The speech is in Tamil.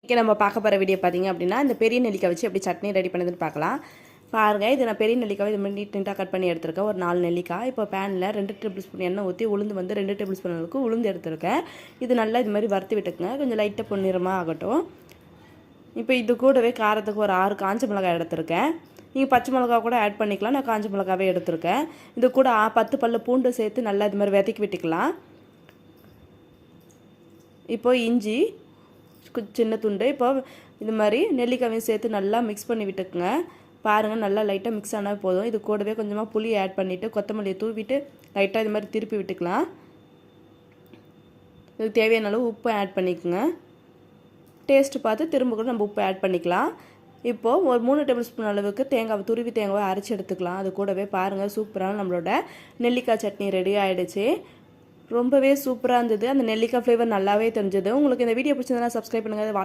இன்றைக்கி நம்ம பார்க்க போகிற வீடியோ பார்த்திங்க அப்படின்னா இந்த பெரிய நெல்லிக்காய் வச்சு எப்படி சட்னி ரெடி பண்ணுதுன்னு பார்க்கலாம். பாருங்கள், இது நான் பெரிய நெல்லிக்காய் இது மாதிரி நீட்டாக கட் பண்ணி எடுத்துருக்கேன். ஒரு 4 நெல்லிக்காய். இப்போ பேனில் 2 டேபிள் ஸ்பூன் எண்ணெய் ஊற்றி உளுந்து வந்து 2 டேபிள் ஸ்பூன் அளவுக்கு உளுந்து எடுத்துருக்கேன். இது நல்லா இது மாதிரி வறுத்து விட்டுக்குங்க. கொஞ்சம் லைட்டாக பொன்னிறமாக ஆகட்டும். இப்போ இது கூடவே காரத்துக்கு ஒரு 6 காஞ்ச மிளகாய் எடுத்துருக்கேன். நீங்கள் பச்சை மிளகா கூட ஆட் பண்ணிக்கலாம். நான் காஞ்ச மிளகாவே எடுத்துருக்கேன். இது கூட 10 பல்லு பூண்டு சேர்த்து நல்லா இது மாதிரி வதக்கி விட்டுக்கலாம். இப்போ இஞ்சி சின்ன துண்டு, இப்போ இது மாதிரி நெல்லிக்காயும் சேர்த்து நல்லா மிக்ஸ் பண்ணி விட்டுக்குங்க. பாருங்கள், நல்லா லைட்டாக மிக்ஸ் ஆனால் போதும். இது கூடவே கொஞ்சமாக புளி ஆட் பண்ணிவிட்டு கொத்தமல்லியை தூவிட்டு லைட்டாக இது மாதிரி திருப்பி விட்டுக்கலாம். இதுக்கு தேவையான அளவு உப்பு ஆட் பண்ணிக்கோங்க. டேஸ்ட்டு பார்த்து திரும்ப கூட நம்ம உப்பு ஆட் பண்ணிக்கலாம். இப்போது ஒரு 3 டேபிள் ஸ்பூன் அளவுக்கு துருவி தேங்காவை அரைச்சி எடுத்துக்கலாம். அது கூடவே பாருங்கள், சூப்பரான நம்மளோட நெல்லிக்காய் சட்னி ரெடி ஆகிடுச்சு. ரொம்பவே சூப்பராக இருந்தது. அந்த நெல்லிக்காய் ஃப்ளேவர் நல்லாவே தெரிஞ்சது. உங்களுக்கு இந்த வீடியோ பிடிச்சிருந்தா சப்ஸ்கிரைப் பண்ணுங்கள்.